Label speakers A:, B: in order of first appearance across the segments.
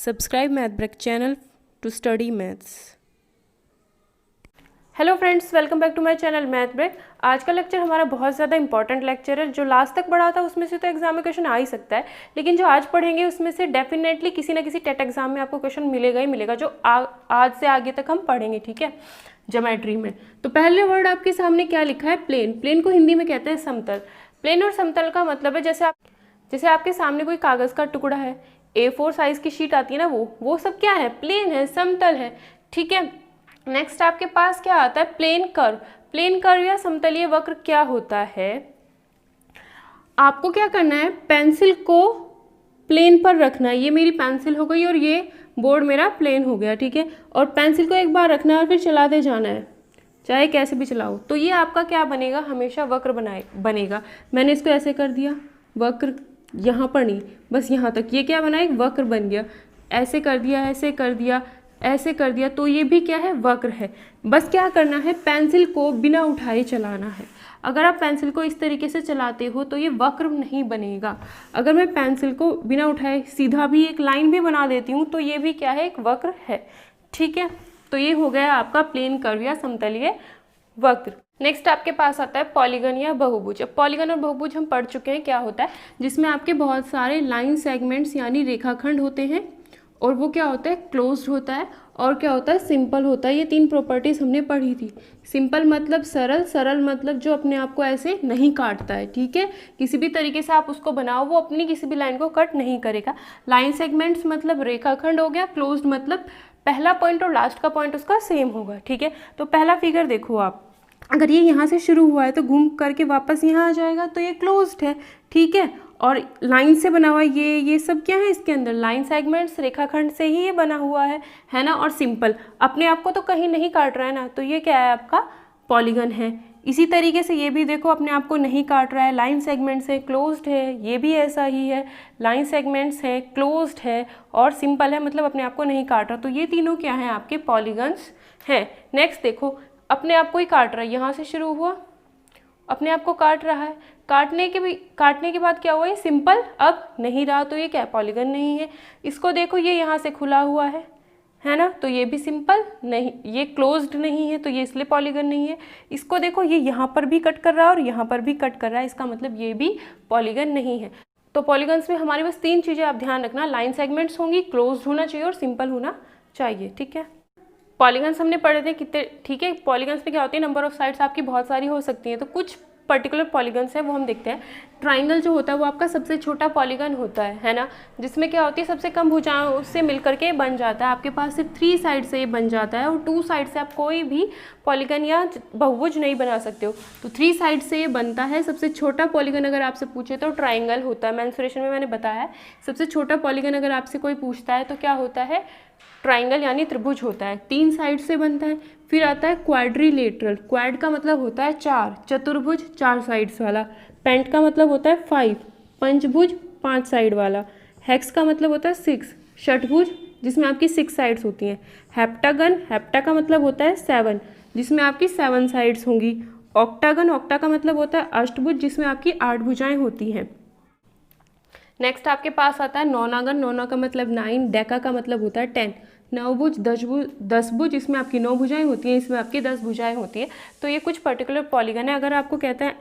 A: Subscribe MathBreak channel to study maths. Hello friends, welcome back to my channel Math Break. आज का lecture हमारा बहुत ज़्यादा important lecture है। जो लास्ट तक पढ़ा था उसमें से तो एग्जाम में क्वेश्चन आ ही सकता है, लेकिन जो आज पढ़ेंगे उसमें से डेफिनेटली किसी ना किसी टेट एग्जाम में आपको क्वेश्चन मिलेगा ही मिलेगा, जो आज से आगे तक हम पढ़ेंगे। ठीक है, ज्योमेट्री में तो पहले वर्ड आपके सामने क्या लिखा है? प्लेन। प्लेन को हिंदी में कहते हैं समतल। प्लेन और समतल का मतलब है जैसे आपके सामने कोई कागज़ का टुकड़ा है, A4 साइज की शीट आती है ना, वो सब क्या है? प्लेन है, समतल है। ठीक है, नेक्स्ट आपके पास क्या आता है? Plane curve. प्लेन कर्व या समतलीय वक्र क्या होता है? आपको क्या करना है? पेंसिल को प्लेन पर रखना है। ये मेरी पेंसिल हो गई और ये बोर्ड मेरा प्लेन हो गया। ठीक है, और पेंसिल को एक बार रखना है और फिर चलाते जाना है, चाहे कैसे भी चलाओ। तो ये आपका क्या बनेगा? हमेशा वक्र बनेगा। मैंने इसको ऐसे कर दिया, वक्र यहाँ पर नहीं, बस यहाँ तक। ये क्या बना? एक वक्र बन गया। ऐसे कर दिया, ऐसे कर दिया, ऐसे कर दिया, तो ये भी क्या है? वक्र है। बस क्या करना है? पेंसिल को बिना उठाए चलाना है। अगर आप पेंसिल को इस तरीके से चलाते हो तो ये वक्र नहीं बनेगा। अगर मैं पेंसिल को बिना उठाए सीधा भी एक लाइन भी बना देती हूँ तो ये भी क्या है? एक वक्र है। ठीक है, तो ये हो गया आपका प्लेन कर्व या समतलीय वक्र। नेक्स्ट आपके पास आता है पॉलीगन या बहुभुज। अब पॉलीगन और बहुभुज हम पढ़ चुके हैं क्या होता है, जिसमें आपके बहुत सारे लाइन सेगमेंट्स यानी रेखाखंड होते हैं, और वो क्या होता है? क्लोज्ड होता है, और क्या होता है? सिंपल होता है। ये तीन प्रॉपर्टीज हमने पढ़ी थी। सिंपल मतलब सरल, सरल मतलब जो अपने आप को ऐसे नहीं काटता है। ठीक है, किसी भी तरीके से आप उसको बनाओ, वो अपनी किसी भी लाइन को कट नहीं करेगा। लाइन सेगमेंट्स मतलब रेखाखंड हो गया। क्लोज्ड मतलब पहला पॉइंट और लास्ट का पॉइंट उसका सेम होगा। ठीक है, तो पहला फिगर देखो आप, अगर ये यहाँ से शुरू हुआ है तो घूम करके वापस यहाँ आ जाएगा, तो ये क्लोज्ड है। ठीक है, और लाइन से बना हुआ ये सब क्या है? इसके अंदर लाइन सेगमेंट्स, रेखाखंड से ही ये बना हुआ है ना। और सिंपल, अपने आप को तो कहीं नहीं काट रहा है ना, तो ये क्या है? आपका पॉलीगन है। इसी तरीके से ये भी देखो, अपने आप को नहीं काट रहा है, लाइन सेगमेंट्स है, क्लोज्ड है। ये भी ऐसा ही है, लाइन सेगमेंट्स है, क्लोज्ड है और सिंपल है, मतलब अपने आप को नहीं काट रहा। तो ये तीनों क्या हैं? आपके पॉलीगन्स हैं। नेक्स्ट देखो, अपने आप को ही काट रहा है, यहाँ से शुरू हुआ, अपने आप को काट रहा है, काटने के बाद क्या हुआ? ये सिंपल अब नहीं रहा, तो ये क्या? पॉलीगन नहीं है। इसको देखो, ये यहाँ से खुला हुआ है ना, तो ये भी सिंपल नहीं, ये क्लोज्ड नहीं है, तो ये इसलिए पॉलीगन नहीं है। इसको देखो, ये यहाँ पर भी कट कर रहा है और यहाँ पर भी कट कर रहा है, इसका मतलब ये भी पॉलीगन नहीं है। तो पॉलीगन्स में हमारे बस तीन चीज़ें आप ध्यान रखना, लाइन सेगमेंट्स होंगी, क्लोज्ड होना चाहिए और सिंपल होना चाहिए। ठीक है, पॉलीगन्स हमने पढ़े थे कितने। ठीक है, पॉलीगन्स में क्या होती है? नंबर ऑफ साइड्स आपकी बहुत सारी हो सकती हैं, तो कुछ पर्टिकुलर पॉलीगन्स है वो हम देखते हैं। ट्राइंगल जो होता है वो आपका सबसे छोटा पॉलीगन होता है ना, जिसमें क्या होती है? सबसे कम भुजाओं से मिलकर के बन जाता है। आपके पास सिर्फ 3 साइड से ये बन जाता है, और 2 साइड से आप कोई भी पॉलीगन या बहुभुज नहीं बना सकते हो। तो 3 साइड से ये बनता है। सबसे छोटा पॉलीगन अगर आपसे पूछे तो ट्राइंगल होता है। मेंसुरेशन में मैंने बताया है, सबसे छोटा पॉलीगन अगर आपसे कोई पूछता है तो क्या होता है? ट्राइंगल यानी त्रिभुज होता है, 3 साइड से बनता है। फिर आता है क्वाड्रिलेटरल। क्वाड का मतलब होता है 4, चतुर्भुज 4 साइड्स वाला। पेंट का मतलब होता है 5, पंचभुज 5 साइड वाला। हेक्स का मतलब होता है 6, षटभुज जिसमें आपकी 6 साइड्स होती हैं। हेप्टागन, हेप्टा का मतलब होता है 7, जिसमें आपकी 7 साइड्स होंगी। ऑक्टागन, ऑक्टा का मतलब होता है अष्टभुज, जिसमें आपकी 8 भुजाएं होती हैं। नेक्स्ट आपके पास आता है नौनागन। नौना का मतलब 9, डेका का मतलब होता है 10, नवभुज, 10 भुज, इसमें आपकी 9 भुजाएं होती हैं, इसमें आपकी 10 भुजाएं होती है। तो ये कुछ पर्टिकुलर पॉलीगन है। अगर आपको कहता है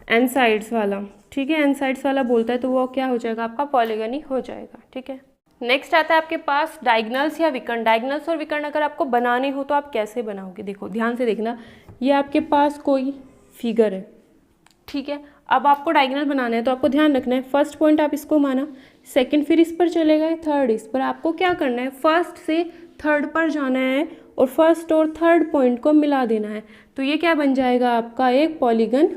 A: एन साइड्स वाला, ठीक है, एन साइड्स वाला बोलता है, तो वो क्या हो जाएगा? आपका पॉलीगन ही हो जाएगा। ठीक है, नेक्स्ट आता है आपके पास डायगनल्स या विकर्ण। डायगनल्स और विकर्ण अगर आपको बनाने हो तो आप कैसे बनाओगे? देखो, ध्यान से देखना, ये आपके पास कोई फिगर है। ठीक है, अब आपको डायगोनल बनाना है तो आपको ध्यान रखना है, फर्स्ट पॉइंट आप इसको माना, सेकंड फिर इस पर चले गए, थर्ड इस पर। आपको क्या करना है? फर्स्ट से थर्ड पर जाना है और फर्स्ट और थर्ड पॉइंट को मिला देना है। तो ये क्या बन जाएगा? आपका एक पॉलीगन,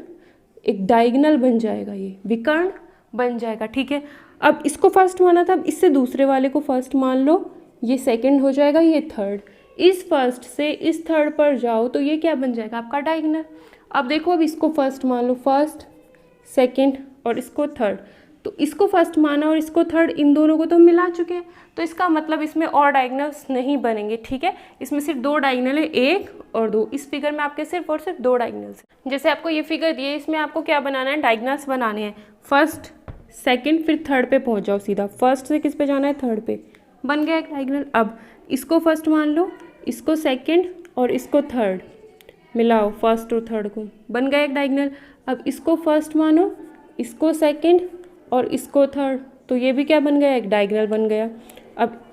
A: एक डायगोनल बन जाएगा, ये विकर्ण बन जाएगा। ठीक है, अब इसको फर्स्ट माना था, अब इससे दूसरे वाले को फर्स्ट मान लो, ये सेकेंड हो जाएगा, ये थर्ड। इस फर्स्ट से इस थर्ड पर जाओ तो ये क्या बन जाएगा? आपका डायगोनल। अब देखो, अब इसको फर्स्ट मान लो, फर्स्ट, सेकंड और इसको थर्ड, तो इसको फर्स्ट माना और इसको थर्ड, इन दोनों को तो मिला चुके हैं, तो इसका मतलब इसमें और डायगोनल्स नहीं बनेंगे। ठीक है, इसमें सिर्फ 2 डायगोनल है, 1 और 2। इस फिगर में आपके सिर्फ और सिर्फ 2 डायगोनल्स हैं। जैसे आपको ये फिगर दी है, इसमें आपको क्या बनाना है? डायगोनल्स बनाने हैं। फर्स्ट सेकंड, फिर थर्ड पे पहुंच जाओ सीधा। फर्स्ट से किस पे जाना है, थर्ड पे। बन गया एक डायगोनल। अब इसको फर्स्ट मान लो, इसको सेकंड और इसको थर्ड, मिलाओ फर्स्ट और थर्ड को, बन गया एक डायगोनल। अब इसको फर्स्ट मानो, इसको सेकंड और इसको थर्ड, तो ये भी क्या बन गया, एक डायगोनल बन गया। अब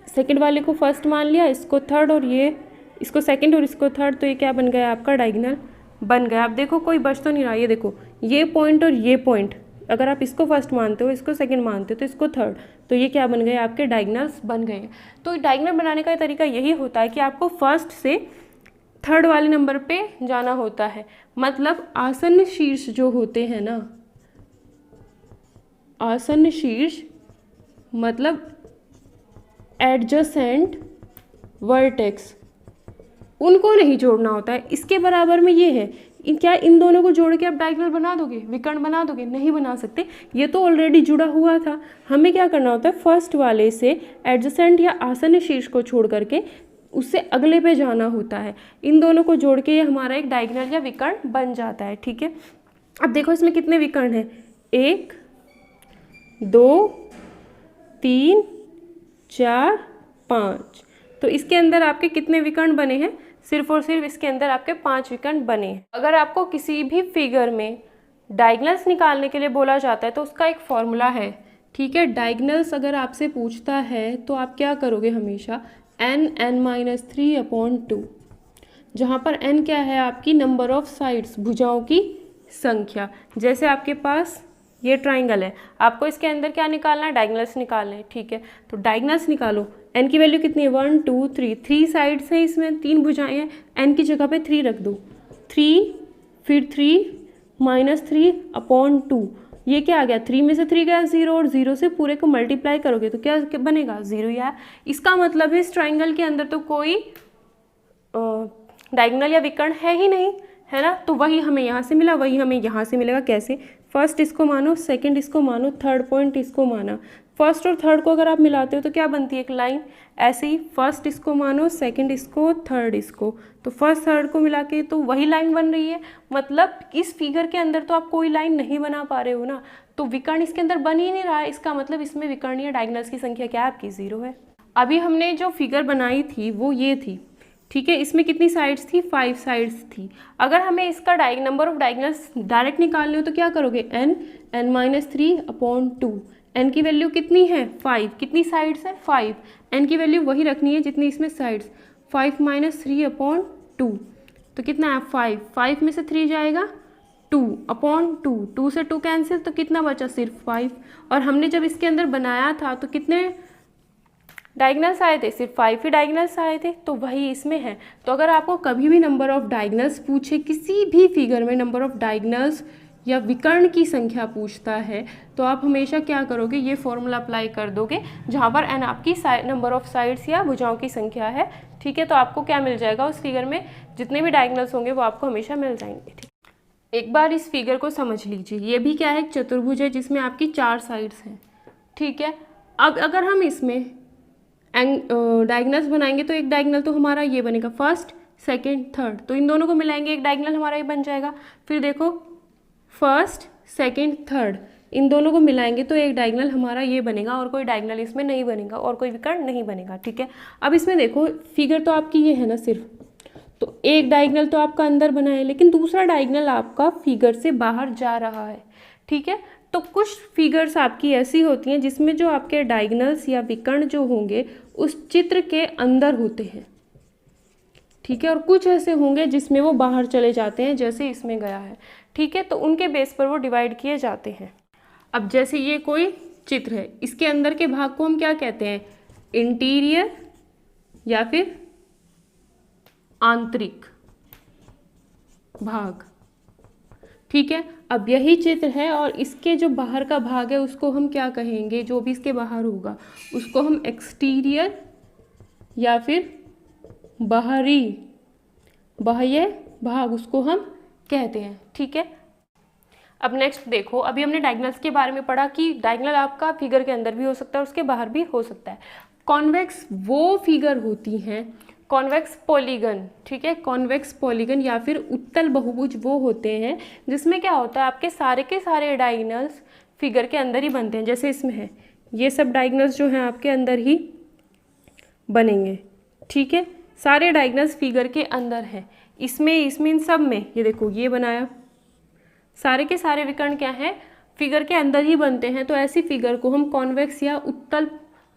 A: सेकंड वाले को फर्स्ट मान लिया, इसको थर्ड और ये इसको सेकंड और इसको थर्ड, तो ये क्या बन गया, आपका डायगोनल बन गया। अब देखो कोई बच तो नहीं रहा, ये देखो ये पॉइंट और ये पॉइंट, अगर आप इसको फर्स्ट मानते हो, इसको सेकंड मानते हो, तो इसको थर्ड, तो ये क्या बन गए, आपके डायगोनल्स बन गए। तो डायगोनल बनाने का तरीका यही होता है कि आपको फर्स्ट से थर्ड वाले नंबर पे जाना होता है। मतलब आसन्न शीर्ष जो होते हैं ना, आसन्न शीर्ष मतलब एडजेसेंट वर्टेक्स, उनको नहीं जोड़ना होता है। इसके बराबर में ये है, क्या इन दोनों को जोड़ के आप डायगोनल बना दोगे, विकर्ण बना दोगे, नहीं बना सकते, ये तो ऑलरेडी जुड़ा हुआ था। हमें क्या करना होता है, फर्स्ट वाले से एडजेसेंट या आसन्न शीर्ष को छोड़ करके उससे अगले पे जाना होता है। इन दोनों को जोड़ के ये हमारा एक डायगोनल या विकर्ण बन जाता है। ठीक है, अब देखो इसमें कितने विकर्ण हैं, 1 2 3 4 5। तो इसके अंदर आपके कितने विकर्ण बने हैं, सिर्फ और सिर्फ इसके अंदर आपके 5 विकर्ण बने हैं। अगर आपको किसी भी फिगर में डायगोनल्स निकालने के लिए बोला जाता है तो उसका एक फॉर्मूला है। ठीक है, डायगोनल्स अगर आपसे पूछता है तो आप क्या करोगे, हमेशा n(n-3/2), जहाँ पर n क्या है, आपकी नंबर ऑफ साइड्स, भुजाओं की संख्या। जैसे आपके पास ये ट्राइंगल है, आपको इसके अंदर क्या निकालना है, डायगोनल्स निकालने हैं। ठीक है, तो डायगोनल्स निकालो। n की वैल्यू कितनी है, 1 2 3, 3 साइड्स हैं, इसमें 3 भुजाएं हैं, n की जगह पे 3 रख दो, 3 फिर 3 -3/2, ये क्या आ गया, 3 में से 3 गया 0, और 0 से पूरे को मल्टीप्लाई करोगे तो क्या बनेगा, 0 ही आया। इसका मतलब है इस ट्राइंगल के अंदर तो कोई डायगोनल या विकर्ण है ही नहीं, है ना। तो वही हमें यहाँ से मिला, वही हमें यहाँ से मिलेगा। कैसे, फर्स्ट इसको मानो, सेकंड इसको मानो, थर्ड पॉइंट इसको माना। फर्स्ट और थर्ड को अगर आप मिलाते हो तो क्या बनती है, एक लाइन। ऐसे ही फर्स्ट इसको मानो, सेकंड इसको, थर्ड इसको, तो फर्स्ट थर्ड को मिला के तो वही लाइन बन रही है। मतलब इस फिगर के अंदर तो आप कोई लाइन नहीं बना पा रहे हो ना, तो विकर्ण इसके अंदर बन ही नहीं रहा है। इसका मतलब इसमें विकर्ण या डायगोनल्स की संख्या क्या है, आपकी 0 है। अभी हमने जो फिगर बनाई थी वो ये थी। ठीक है, इसमें कितनी साइड्स थी, 5 साइड्स थी। अगर हमें इसका नंबर ऑफ डायगोनल्स डायरेक्ट निकालने हो तो क्या करोगे, n(n-3/2), n की वैल्यू कितनी है, 5, कितनी साइड्स है, 5, n की वैल्यू वही रखनी है जितनी इसमें साइड्स, 5 -3/2, तो कितना है 5, 5 में से 3 जाएगा 2/2, 2 से 2 कैंसिल, तो कितना बचा, सिर्फ 5। और हमने जब इसके अंदर बनाया था तो कितने डायगोनल्स आए थे, सिर्फ 5 ही डायगोनल्स आए थे, तो वही इसमें है। तो अगर आपको कभी भी नंबर ऑफ डायगोनल्स पूछे, किसी भी फिगर में नंबर ऑफ डायगोनल्स या विकर्ण की संख्या पूछता है, तो आप हमेशा क्या करोगे, ये फॉर्मूला अप्लाई कर दोगे, जहाँ पर n आपकी नंबर ऑफ साइड्स या भुजाओं की संख्या है। ठीक है, तो आपको क्या मिल जाएगा, उस फिगर में जितने भी डायगोनल्स होंगे वो आपको हमेशा मिल जाएंगे। ठीक, एक बार इस फिगर को समझ लीजिए, ये भी क्या है, एक चतुर्भुज है जिसमें आपकी 4 साइड्स हैं। ठीक है, अब अगर हम इसमें डायगोनल्स बनाएंगे तो एक डायगोनल तो हमारा ये बनेगा, फर्स्ट सेकंड थर्ड, तो इन दोनों को मिलाएंगे एक डायगोनल हमारा ये बन जाएगा। फिर देखो फर्स्ट सेकंड थर्ड, इन दोनों को मिलाएंगे तो एक डायगोनल हमारा ये बनेगा, और कोई डायगोनल इसमें नहीं बनेगा, और कोई विकर्ण नहीं बनेगा। ठीक है, अब इसमें देखो फिगर तो आपकी ये है ना सिर्फ, तो एक डायगोनल तो आपका अंदर बना है, लेकिन दूसरा डायगोनल आपका फिगर से बाहर जा रहा है। ठीक है, तो कुछ फिगर्स आपकी ऐसी होती हैं जिसमें जो आपके डायगोनल्स या विकर्ण जो होंगे उस चित्र के अंदर होते हैं। ठीक है, और कुछ ऐसे होंगे जिसमें वो बाहर चले जाते हैं, जैसे इसमें गया है। ठीक है, तो उनके बेस पर वो डिवाइड किए जाते हैं। अब जैसे ये कोई चित्र है, इसके अंदर के भाग को हम क्या कहते हैं, इंटीरियर या फिर आंतरिक भाग। ठीक है, अब यही चित्र है और इसके जो बाहर का भाग है उसको हम क्या कहेंगे, जो भी इसके बाहर होगा उसको हम एक्सटीरियर या फिर बाह्य भाग उसको हम कहते हैं। ठीक है, अब नेक्स्ट देखो, अभी हमने डायगोनल्स के बारे में पढ़ा कि डायगोनल आपका फिगर के अंदर भी हो सकता है, उसके बाहर भी हो सकता है। कॉन्वेक्स वो फिगर होती हैं, कॉन्वेक्स पॉलीगन। ठीक है, कॉन्वेक्स पॉलीगन या फिर उत्तल बहुभुज वो होते हैं जिसमें क्या होता है, आपके सारे के सारे डायगोनल्स फिगर के अंदर ही बनते हैं, जैसे इसमें है ये सब डायगोनल्स जो हैं आपके अंदर ही बनेंगे, ठीक है। सारे डायगोनल्स फिगर के अंदर हैं, इसमें इन सब में ये देखो ये बनाया, सारे के सारे विकर्ण क्या हैं, फिगर के अंदर ही बनते हैं। तो ऐसी फिगर को हम कॉन्वेक्स या उत्तल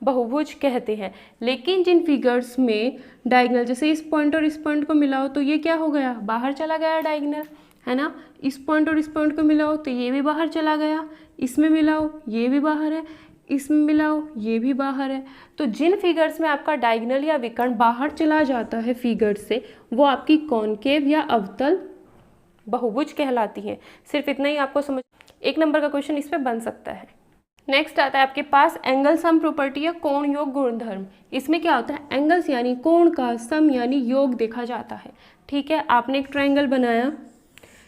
A: बहुभुज कहते हैं। लेकिन जिन फिगर्स में डायगोनल, जैसे इस पॉइंट और इस पॉइंट को मिलाओ तो ये क्या हो गया, बाहर चला गया डायगोनल, है ना। इस पॉइंट और इस पॉइंट को मिलाओ तो ये भी बाहर चला गया, इसमें मिलाओ ये भी बाहर है, इसमें मिलाओ ये भी बाहर है। तो जिन फिगर्स में आपका डायगोनल या विकर्ण बाहर चला जाता है फिगर से, वो आपकी कॉनकेव या अवतल बहुभुज कहलाती है। सिर्फ इतना ही आपको समझ, 1 नंबर का क्वेश्चन इस पे बन सकता है। नेक्स्ट आता है आपके पास एंगल सम प्रॉपर्टी या कोण योग गुणधर्म। इसमें क्या होता है, एंगल्स यानी कोण का सम यानी योग देखा जाता है, ठीक है। आपने एक ट्राइंगल बनाया,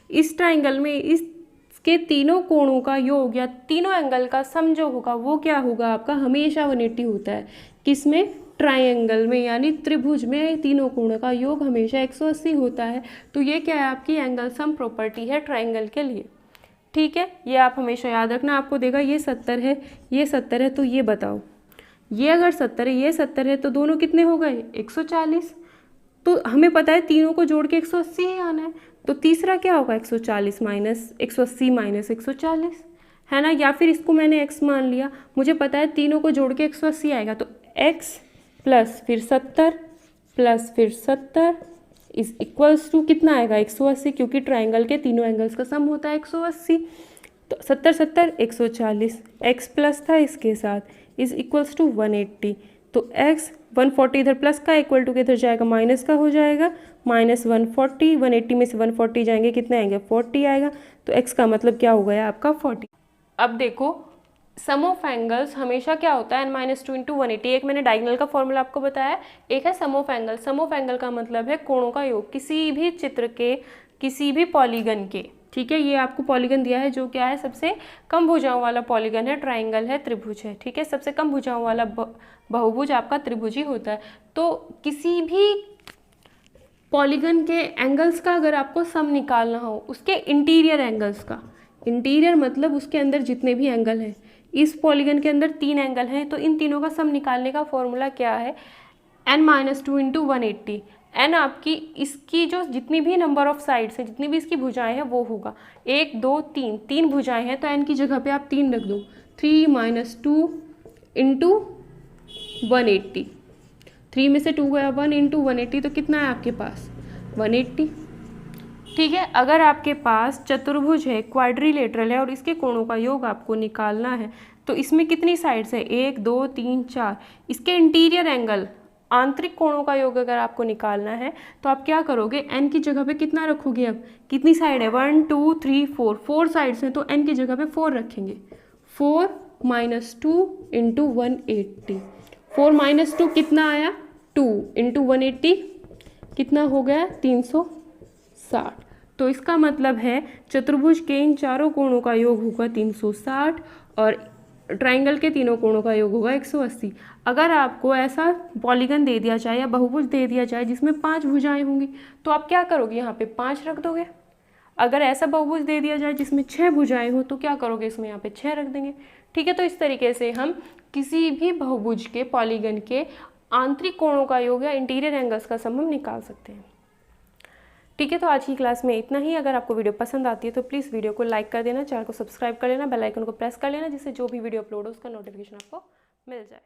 A: इस ट्राइंगल में इसके तीनों कोणों का योग या तीनों एंगल का सम जो होगा वो क्या होगा आपका, हमेशा 180 होता है। किसमें, ट्राइंगल में, यानी त्रिभुज में तीनों कोणों का योग हमेशा 180 होता है। तो ये क्या है, आपकी एंगल सम प्रॉपर्टी है ट्राइंगल के लिए, ठीक है। ये आप हमेशा याद रखना, आपको देगा ये 70 है, ये 70 है, तो ये बताओ, ये अगर 70 है, ये 70 है, तो दोनों कितने हो गए, 140। तो हमें पता है तीनों को जोड़ के 180 ही आना है। तो तीसरा क्या होगा, 140 माइनस 180 माइनस 140, है ना। या फिर इसको मैंने x मान लिया, मुझे पता है तीनों को जोड़ के 180 आएगा, तो x प्लस फिर 70 प्लस फिर 70 इज इक्वल्स टू कितना आएगा, 180, क्योंकि ट्राइंगल के तीनों एंगल्स का सम होता है 180। तो 70 70 140, x प्लस था इसके साथ इज इक्वल्स टू 180। तो x 140 इधर प्लस का इक्वल टू किधर जाएगा, माइनस का हो जाएगा, माइनस 140, 180 में से 140 जाएंगे, कितने आएंगे, 40 आएगा। तो x का मतलब क्या हो गया आपका 40। अब देखो सम ऑफ एंगल्स हमेशा क्या होता है, n-2 इंटू 180। एक मैंने डायगोनल का फॉर्मूला आपको बताया, एक है sum of angle. Sum of angle का मतलब है कोणों का योग, किसी भी चित्र के, किसी भी पॉलीगन के, ठीक है। ये आपको पॉलीगन दिया है जो क्या है, सबसे कम भुजाओं वाला पॉलीगन है, ट्राइंगल है, त्रिभुज है, ठीक है। सबसे कम भुजाओं वाला बहुभुज आपका त्रिभुज ही होता है। तो किसी भी पॉलीगन के एंगल्स का अगर आपको सम निकालना हो, उसके इंटीरियर एंगल्स का, इंटीरियर मतलब उसके अंदर जितने भी एंगल हैं, इस पॉलीगन के अंदर 3 एंगल हैं, तो इन तीनों का सम निकालने का फॉर्मूला क्या है, n-2 इंटू 180। n आपकी इसकी जो जितनी भी नंबर ऑफ साइड्स हैं, जितनी भी इसकी भुजाएं हैं वो होगा 1 2 3, 3 भुजाएं हैं, तो n की जगह पे आप 3 रख दो, 3 - 2 इंटू 180, 3 में से 2 गया, 1 इंटू 180, तो कितना है आपके पास 180, ठीक है। अगर आपके पास चतुर्भुज है, क्वाड्रिलेटरल है, और इसके कोणों का योग आपको निकालना है, तो इसमें कितनी साइड्स है, 1 2 3 4, इसके इंटीरियर एंगल, आंतरिक कोणों का योग अगर आपको निकालना है तो आप क्या करोगे, n की जगह पे कितना रखोगे, अब कितनी साइड है, 1 2 3 4, 4 साइड्स हैं, तो n की जगह पे 4 रखेंगे, 4 - 2 इंटू 180, 4 - 2 कितना आया, 2 इंटू 180 कितना हो गया, 360। तो इसका मतलब है चतुर्भुज के इन चारों कोणों का योग होगा 360 और ट्राइंगल के तीनों कोणों का योग होगा 180। अगर आपको ऐसा पॉलीगन दे दिया जाए या बहुभुज दे दिया जाए जिसमें 5 भुजाएं होंगी, तो आप क्या करोगे, यहाँ पे 5 रख दोगे। अगर ऐसा बहुभुज दे दिया जाए जिसमें 6 भुजाएं हो, तो क्या करोगे, इसमें यहाँ पे 6 रख देंगे, ठीक है। तो इस तरीके से हम किसी भी बहुभुज के पॉलीगन के आंतरिक कोणों का योग या इंटीरियर एंगल्स का सम हम निकाल सकते हैं, ठीक है। तो आज की क्लास में इतना ही। अगर आपको वीडियो पसंद आती है तो प्लीज़ वीडियो को लाइक कर देना, चैनल को सब्सक्राइब कर लेना, बेल आइकन को प्रेस कर लेना, जिससे जो भी वीडियो अपलोड हो उसका नोटिफिकेशन आपको मिल जाए।